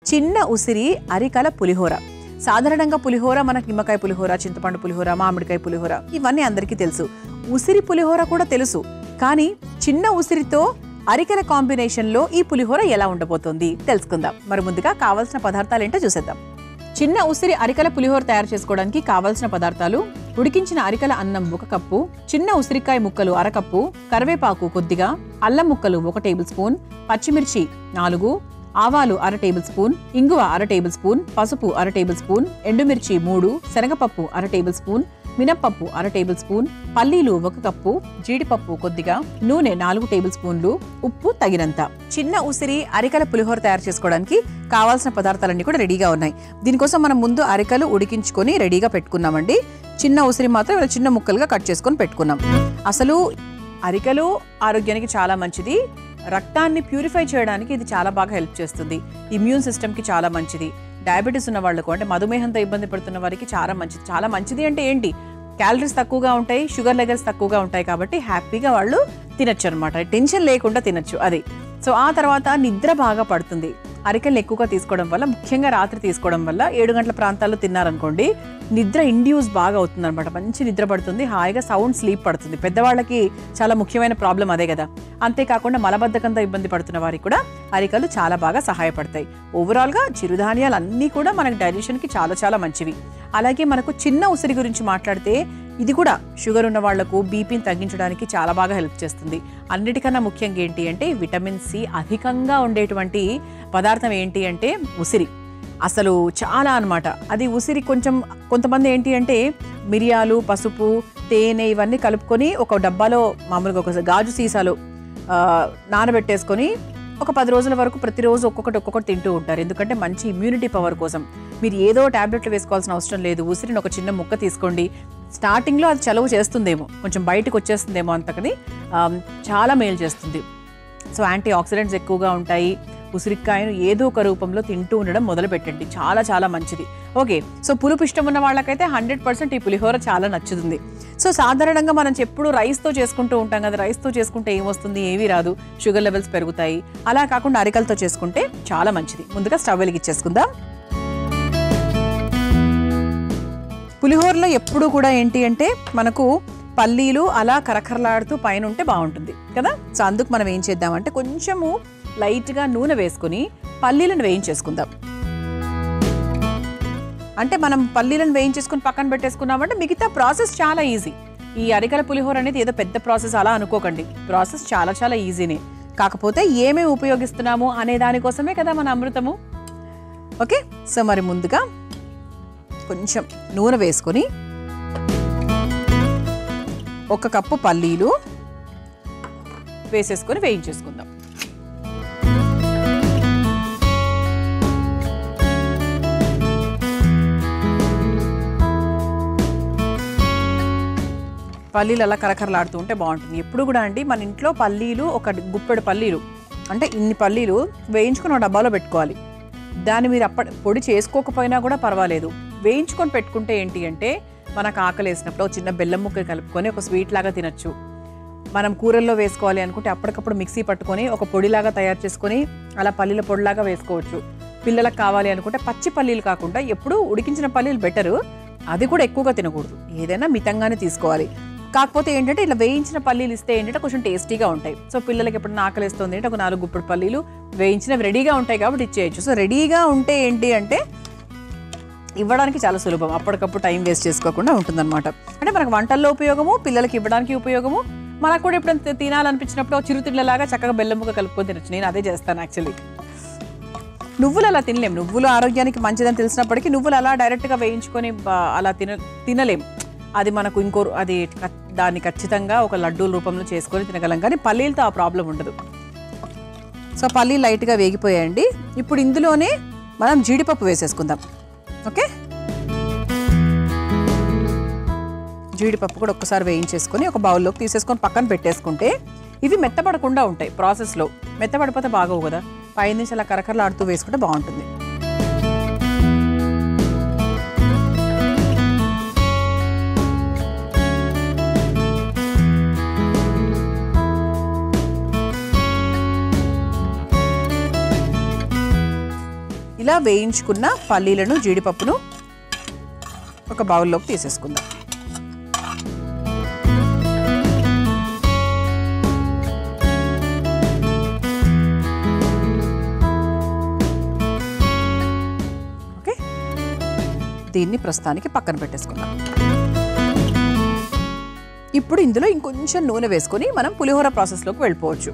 చిన్న ఉసిరి అరికల పులిహోర. సాధారణంగా పులిహోర మనకు నిమ్మకాయ పులిహోర, చింతపండు పులిహోర, మామిడికాయ పులిహోర ఇవన్నీ అందరికీ తెలుసు. ఉసిరి పులిహోర కూడా తెలుసు. కానీ చిన్న ఉసిరితో అరికల కాంబినేషన్లో ఈ పులిహోర ఎలా ఉండబోతోంది తెలుసుకుందాం. మరి ముందుగా కావాల్సిన పదార్థాలు ఏంటో చూసేద్దాం. చిన్న ఉసిరి అరికల పులిహోర తయారు చేసుకోవడానికి కావాల్సిన పదార్థాలు: ఉడికించిన అరికల అన్నం 1 కప్పు, చిన్న ఉసిరికాయ ముక్కలు 1/2 కప్పు, కరివేపాకు కొద్దిగా, అల్లం ముక్కలు 1 టేబుల్ స్పూన్, పచ్చిమిర్చి 4, ఆవాలు 1/2 టేబుల్ స్పూన్, ఇంగువ 1/2 టేబుల్ స్పూన్, పసుపు 1/2 టేబుల్ స్పూన్, ఎండుమిర్చి 3, శనగపప్పు 1/2 టేబుల్ స్పూన్, మినప్పప్పు 1/2 టేబుల్ స్పూన్, పల్లీలు 1 కప్పు, జీడిపప్పు కొద్దిగా, నూనె 4 టేబుల్ స్పూన్లు, ఉప్పు తగినంత. చిన్న ఉసిరి అరికల పులిహోర తయారు చేసుకోవడానికి కావాల్సిన పదార్థాలన్నీ కూడా రెడీగా ఉన్నాయి. దీనికోసం మనం ముందు అరికలు ఉడికించుకొని రెడీగా పెట్టుకున్నామండి. చిన్న ఉసిరి మాత్రం ఇలా చిన్న ముక్కలుగా కట్ చేసుకొని పెట్టుకున్నాం. అసలు అరికలు ఆరోగ్యానికి చాలా మంచిది. రక్తాన్ని ప్యూరిఫై చేయడానికి ఇది చాలా బాగా హెల్ప్ చేస్తుంది. ఇమ్యూన్ సిస్టమ్కి చాలా మంచిది. డయాబెటీస్ ఉన్న వాళ్ళకు, అంటే మధుమేహంతో ఇబ్బంది పడుతున్న వారికి చాలా మంచిది. చాలా మంచిది అంటే ఏంటి, క్యాలరీస్ తక్కువగా ఉంటాయి, షుగర్ లెవెల్స్ తక్కువగా ఉంటాయి, కాబట్టి హ్యాపీగా వాళ్ళు తినచ్చు అనమాట. టెన్షన్ లేకుండా తినచ్చు అది. సో ఆ తర్వాత నిద్ర బాగా పడుతుంది. అరికెలు ఎక్కువగా తీసుకోవడం వల్ల, ముఖ్యంగా రాత్రి తీసుకోవడం వల్ల 7 గంటల ప్రాంతాల్లో తిన్నారనుకోండి, నిద్ర ఇండ్యూస్ బాగా అవుతుంది అనమాట. మంచి నిద్ర పడుతుంది, హాయిగా సౌండ్ స్లీప్ పడుతుంది. పెద్దవాళ్ళకి చాలా ముఖ్యమైన ప్రాబ్లం అదే కదా. అంతేకాకుండా మలబద్ధకంతో ఇబ్బంది పడుతున్న వారికి కూడా అరికలు చాలా బాగా సహాయపడతాయి. ఓవరాల్గా చిరుధాన్యాలు అన్నీ కూడా మనకు డైజెషన్కి చాలా చాలా మంచివి. అలాగే మనకు చిన్న ఉసిరి గురించి మాట్లాడితే, ఇది కూడా షుగర్ ఉన్న వాళ్లకు బీపీని తగ్గించడానికి చాలా బాగా హెల్ప్ చేస్తుంది. అన్నిటికన్నా ముఖ్యంగా ఏంటి అంటే, విటమిన్ సి అధికంగా ఉండేటువంటి పదార్థం ఏంటి అంటే ఉసిరి. అసలు చాలా అనమాట. అది ఉసిరి కొంతమంది ఏంటి అంటే మిరియాలు, పసుపు, తేనె ఇవన్నీ కలుపుకొని ఒక డబ్బాలో, మామూలుగా ఒక గాజు సీసాలో నానబెట్టేసుకొని ఒక 10 రోజుల వరకు ప్రతిరోజు ఒక్కొక్కటి తింటూ ఉంటారు. ఎందుకంటే మంచి ఇమ్యూనిటీ పవర్ కోసం. మీరు ఏదో టాబ్లెట్లు వేసుకోవాల్సిన అవసరం లేదు. ఉసిరిని ఒక చిన్న ముక్క తీసుకోండి. స్టార్టింగ్లో అది చలువ చేస్తుందేమో, కొంచెం బయటకు వచ్చేస్తుందేమో, అంతకని చాలా మేలు చేస్తుంది. సో యాంటీ ఆక్సిడెంట్స్ ఎక్కువగా ఉంటాయి. ఉసిరికాయను ఏదో ఒక రూపంలో తింటూ ఉండడం మొదలు పెట్టండి. చాలా చాలా మంచిది. ఓకే, సో పులుపు ఇష్టం ఉన్న వాళ్ళకైతే 100% ఈ పులిహోర చాలా నచ్చుతుంది. సో సాధారణంగా మనం ఎప్పుడు రైస్తో చేసుకుంటూ ఉంటాం కదా. రైస్తో చేసుకుంటే ఏమొస్తుంది, ఏమీ రాదు, షుగర్ లెవెల్స్ పెరుగుతాయి. అలా కాకుండా అరికలతో చేసుకుంటే చాలా మంచిది. ముందుగా స్టవ్ వెలిగించేసుకుందాం. పులిహోరలో ఎప్పుడు కూడా ఏంటి అంటే మనకు పల్లీలు అలా కరకరలాడుతూ పైన ఉంటే బాగుంటుంది కదా. సో అందుకు మనం ఏం చేద్దామంటే, కొంచెము లైట్గా నూనె వేసుకుని పల్లీలను వేయించేసుకుందాం. అంటే మనం పల్లీలను వేయించేసుకుని పక్కన పెట్టేసుకున్నామంటే మిగతా ప్రాసెస్ చాలా ఈజీ. ఈ అరికల పులిహోర అనేది ఏదో పెద్ద ప్రాసెస్ అలా అనుకోకండి. ప్రాసెస్ చాలా చాలా ఈజీనే. కాకపోతే ఏమేమి ఉపయోగిస్తున్నాము అనే దానికోసమే కదా మన అమృతము. ఓకే, సో మరి ముందుగా కొంచెం నూనె వేసుకొని 1 కప్పు పల్లీలు వేసేసుకొని వేయించేసుకుందాం. పల్లీలు అలా కరకరలాడుతూ ఉంటే బాగుంటుంది. ఎప్పుడు కూడా అండి మన ఇంట్లో పల్లీలు, ఒక గుప్పెడు పల్లీలు అంటే ఇన్ని పల్లీలు వేయించుకొని ఒక డబ్బాలో పెట్టుకోవాలి. దాన్ని మీరు పొడి చేసుకోకపోయినా కూడా పర్వాలేదు, వేయించుకొని పెట్టుకుంటే ఏంటి అంటే మనకు ఆకలి వేసినప్పుడు చిన్న బెల్లం ముక్క కలుపుకొని ఒక స్వీట్ లాగా తినచ్చు. మనం కూరల్లో వేసుకోవాలి అనుకుంటే అప్పటికప్పుడు మిక్సీ పట్టుకొని ఒక పొడిలాగా తయారు చేసుకొని అలా పల్లీల పొడిలాగా వేసుకోవచ్చు. పిల్లలకు కావాలి అనుకుంటే పచ్చి పల్లీలు కాకుండా ఎప్పుడు ఉడికించిన పల్లీలు బెటరు. అది కూడా ఎక్కువగా తినకూడదు, ఏదైనా మితంగానే తీసుకోవాలి. కాకపోతే ఏంటంటే ఇలా వేయించిన పల్లీలు ఇస్తే ఏంటంటే కొంచెం టేస్టీగా ఉంటాయి. సో పిల్లలకి ఎప్పుడైనా ఆకలిస్తుంది అంటే ఒక 4 గుప్పెడు పల్లీలు వేయించినవి రెడీగా ఉంటాయి కాబట్టి ఇచ్చేయచ్చు. సో రెడీగా ఉంటే ఏంటి అంటే ఇవ్వడానికి చాలా సులభం, అప్పటికప్పుడు టైం వేస్ట్ చేసుకోకుండా ఉంటుందన్నమాట. అంటే మనకు వంటల్లో ఉపయోగము, పిల్లలకి ఇవ్వడానికి ఉపయోగము, మనకు కూడా ఎప్పుడైనా తినాలనిపించినప్పుడు చిరుతిళ్ళలాగా చక్కగా బెల్లం ముక్క కలుపుకొని తినచ్చు. నేను అదే చేస్తాను యాక్చువల్లీ. నువ్వులు అలా తినలేము, నువ్వులు ఆరోగ్యానికి మంచిదని తెలిసినప్పటికీ నువ్వులు అలా డైరెక్ట్గా వేయించుకొని అలా తినలేము. అది మనకు దాన్ని ఖచ్చితంగా ఒక లడ్డూల రూపంలో చేసుకొని తినగలం, కానీ పల్లీలతో ఆ ప్రాబ్లం ఉండదు. సో పల్లీలు లైట్గా వేగిపోయాయండి. ఇప్పుడు ఇందులోనే మనం జీడిపప్పు వేసేసుకుందాం. ఓకే, జీడిపప్పు కూడా ఒక్కసారి వేయించేసుకొని ఒక బౌల్లోకి తీసేసుకొని పక్కన పెట్టేసుకుంటే ఇవి మెత్తపడకుండా ఉంటాయి. ప్రాసెస్లో మెత్తపడిపోతే బాగోవు కదా, పై నుంచి అలా కరకరలాడుతూ వేసుకుంటే బాగుంటుంది. ఇలా వేయించుకున్న పల్లీలను జీడిపప్పును ఒక బౌల్లోకి తీసేసుకుందాం. ఓకే, దీన్ని ప్రస్తుతానికి పక్కన పెట్టేసుకుందాం. ఇప్పుడు ఇందులో ఇంకొంచెం నూనె వేసుకొని మనం పులిహోర ప్రాసెస్లోకి వెళ్ళిపోవచ్చు.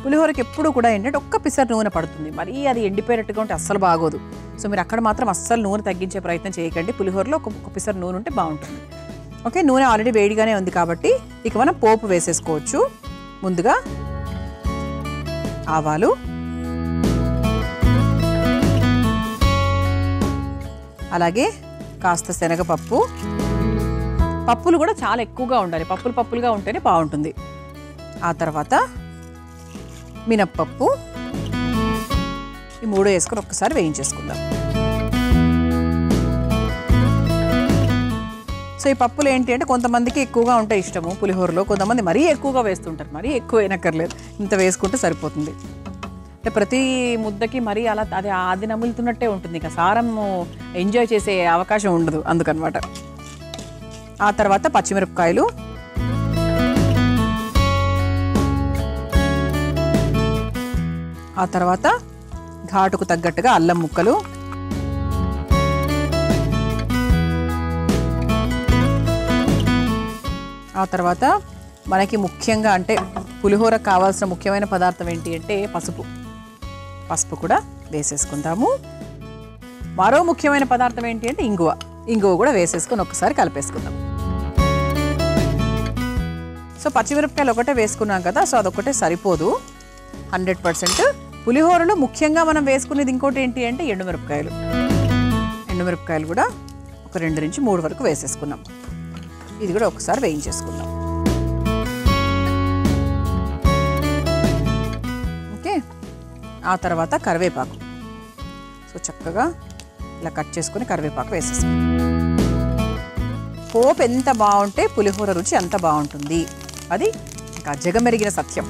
పులిహోరకి ఎప్పుడు కూడా ఏంటంటే ఒక్క పిసర్ నూనె పడుతుంది, మరీ అది ఎండిపోయినట్టుగా ఉంటే అస్సలు బాగోదు. సో మీరు అక్కడ మాత్రం అస్సలు నూనె తగ్గించే ప్రయత్నం చేయకండి. పులిహోరలో ఒక పిసర్ నూనె ఉంటే బాగుంటుంది. ఓకే, నూనె ఆల్రెడీ వేడిగానే ఉంది కాబట్టి ఇక మనం పోపు వేసేసుకోవచ్చు. ముందుగా ఆవాలు, అలాగే కాస్త శనగపప్పు. పప్పులు కూడా చాలా ఎక్కువగా ఉండాలి, పప్పులుగా ఉంటేనే బాగుంటుంది. ఆ తర్వాత మినప్పప్పు. ఈ మూడు వేసుకొని ఒక్కసారి వేయించేసుకుందాం. సో ఈ పప్పులు ఏంటి అంటే కొంతమందికి ఎక్కువగా ఉంటాయి ఇష్టము పులిహోరలో, కొంతమంది మరీ ఎక్కువగా వేస్తుంటారు. మరీ ఎక్కువ వేయనక్కర్లేదు, ఇంత వేసుకుంటే సరిపోతుంది. అంటే ప్రతి ముద్దకి మరీ అలా అది నములుతున్నట్టే ఉంటుంది, ఇక సారం ఎంజాయ్ చేసే అవకాశం ఉండదు అందుకనమాట. ఆ తర్వాత పచ్చిమిరపకాయలు, ఆ తర్వాత ఘాటుకు తగ్గట్టుగా అల్లం ముక్కలు, ఆ తర్వాత మనకి ముఖ్యంగా అంటే పులిహోర కావాల్సిన ముఖ్యమైన పదార్థం ఏంటి అంటే పసుపు కూడా వేసేసుకుందాము. మరో ముఖ్యమైన పదార్థం ఏంటి అంటే ఇంగువ కూడా వేసేసుకొని ఒకసారి కలిపేసుకుందాం. సో పచ్చిమిరపకాయలు ఒకటే వేసుకున్నాం కదా, సో అదొకటే సరిపోదు 100%. పులిహోరలో ముఖ్యంగా మనం వేసుకునేది ఇంకోటి ఏంటి అంటే ఎండుమిరపకాయలు కూడా ఒక 2 నుంచి 3 వరకు వేసేసుకున్నాం. ఇది కూడా ఒకసారి వేయించేసుకుందాం. ఓకే, ఆ తర్వాత కరివేపాకు. సో చక్కగా ఇలా కట్ చేసుకొని కరివేపాకు వేసేసుకుందాం. పోపు ఎంత బాగుంటే పులిహోర రుచి అంత బాగుంటుంది, అది ఇంకా జగమెరిగిన సత్యం.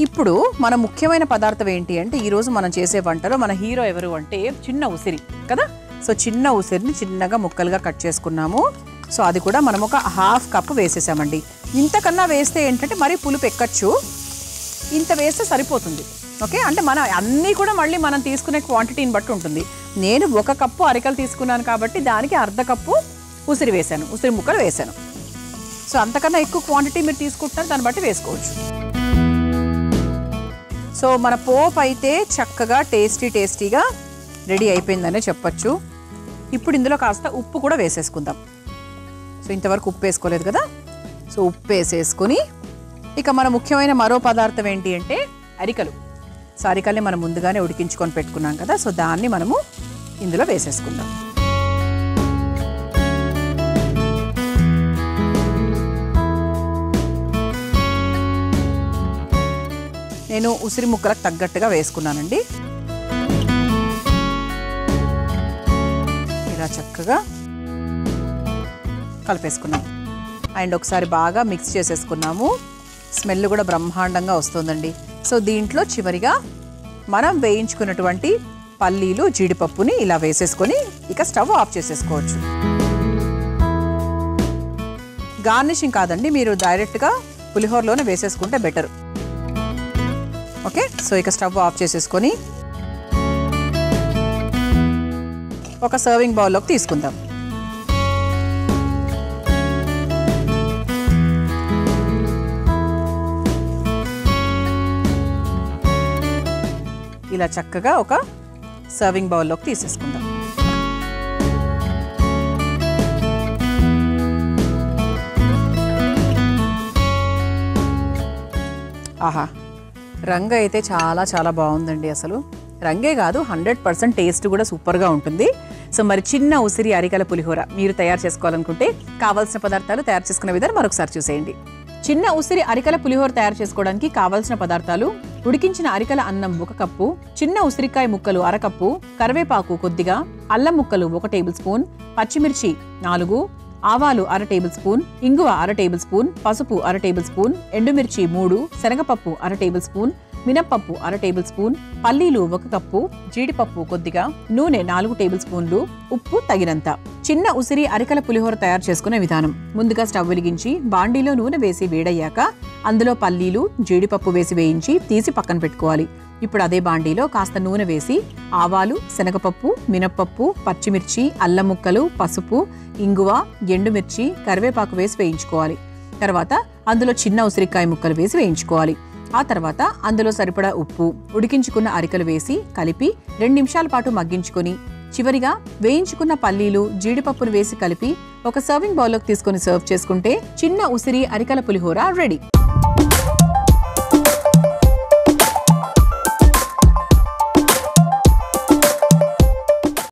ఇప్పుడు మన ముఖ్యమైన పదార్థం ఏంటి అంటే ఈరోజు మనం చేసే వంటలో మన హీరో ఎవరు అంటే చిన్న ఉసిరి కదా. సో చిన్న ఉసిరిని చిన్నగా ముక్కలుగా కట్ చేసుకున్నాము. సో అది కూడా మనం ఒక 1/2 కప్పు వేసేసామండి. ఇంతకన్నా వేస్తే ఏంటంటే మరీ పులుపు ఎక్కచ్చు, ఇంత వేస్తే సరిపోతుంది. ఓకే, అంటే మనం అన్నీ కూడా మళ్ళీ మనం తీసుకునే క్వాంటిటీని బట్టి ఉంటుంది. నేను 1 కప్పు అరికలు తీసుకున్నాను కాబట్టి దానికి 1/2 కప్పు ఉసిరి ముక్కలు వేసాను. సో అంతకన్నా ఎక్కువ క్వాంటిటీ మీరు తీసుకుంటున్నారు, దాన్ని బట్టి వేసుకోవచ్చు. సో మన పోపు అయితే చక్కగా టేస్టీగా రెడీ అయిపోయిందనే చెప్పచ్చు. ఇప్పుడు ఇందులో కాస్త ఉప్పు కూడా వేసేసుకుందాం. సో ఇంతవరకు ఉప్పు వేసుకోలేదు కదా, సో ఉప్పు వేసేసుకొని ఇక మన ముఖ్యమైన మరో పదార్థం ఏంటి అంటే అరికలు. సో అరికల్ని మనం ముందుగానే ఉడికించుకొని పెట్టుకున్నాం కదా, సో దాన్ని మనము ఇందులో వేసేసుకుందాం. నేను ఉసిరి ముక్కలకు తగ్గట్టుగా వేసుకున్నానండి. ఇలా చక్కగా కలిపేసుకున్నాం అండ్ ఒకసారి బాగా మిక్స్ చేసేసుకున్నాము. స్మెల్ కూడా బ్రహ్మాండంగా వస్తుందండి. సో దీంట్లో చివరిగా మనం వేయించుకున్నటువంటి పల్లీలు జీడిపప్పుని ఇలా వేసేసుకొని ఇక స్టవ్ ఆఫ్ చేసేసుకోవచ్చు. గార్నిషింగ్ కాదండి, మీరు డైరెక్ట్గా పులిహోరలోనే వేసేసుకుంటే బెటర్. ఓకే, సో ఇక స్టవ్ ఆఫ్ చేసేసుకొని ఒక సర్వింగ్ బౌల్లోకి తీసుకుందాం. ఇలా చక్కగా ఒక సర్వింగ్ బౌల్లోకి తీసేసుకుందాం. ఆహా, రంగు అయితే చాలా బాగుందండి. అసలు రంగే కాదు 100% టేస్ట్ కూడా సూపర్గా ఉంటుంది. సో మరి చిన్న ఉసిరి అరికల పులిహోర మీరు తయారు చేసుకోవాలనుకుంటే కావాల్సిన పదార్థాలు తయారు చేసుకునే విధానం మరొకసారి చూసేయండి. చిన్న ఉసిరి అరికల పులిహోర తయారు చేసుకోవడానికి కావాల్సిన పదార్థాలు: ఉడికించిన అరికల అన్నం 1 కప్పు, చిన్న ఉసిరికాయ ముక్కలు 1/2 కప్పు, కరివేపాకు కొద్దిగా, అల్లం ముక్కలు 1 టేబుల్ స్పూన్, పచ్చిమిర్చి 4, ఆవాలు 1/2 టేబుల్ స్పూన్, ఇంగువ 1/2 టేబుల్ స్పూన్, పసుపు 1/2 టేబుల్ స్పూన్, ఎండుమిర్చి 3, శనగపప్పు 1/2 టేబుల్ స్పూన్, మినప్పప్పు 1/2 టేబుల్ స్పూన్, పల్లీలు 1 కప్పు, జీడిపప్పు కొద్దిగా, నూనె 4 టేబుల్ స్పూన్లు, ఉప్పు తగినంత. చిన్న ఉసిరి అరికల పులిహోర తయారు చేసుకునే విధానం. ముందుగా స్టవ్ వెలిగించి బాండీలో నూనె వేసి వేడయ్యాక అందులో పల్లీలు, జీడిపప్పు వేసి వేయించి తీసి పక్కన పెట్టుకోవాలి. ఇప్పుడు అదే బాండీలో కాస్త నూనె వేసి ఆవాలు, శనగపప్పు, మినప్పప్పు, పచ్చిమిర్చి, అల్లం ముక్కలు, పసుపు, ఇంగువ, ఎండుమిర్చి, కరివేపాకు వేసి వేయించుకోవాలి. తర్వాత అందులో చిన్న ఉసిరికాయ ముక్కలు వేసి వేయించుకోవాలి. ఆ తర్వాత అందులో సరిపడా ఉప్పు, ఉడికించుకున్న అరికలు వేసి కలిపి 2 నిమిషాల పాటు మగ్గించుకొని చివరిగా వేయించుకున్న పల్లీలు, జీడిపప్పును వేసి కలిపి ఒక సర్వింగ్ బౌల్లోకి తీసుకొని సర్వ్ చేసుకుంటే చిన్న ఉసిరి అరికల పులిహోర రెడీ.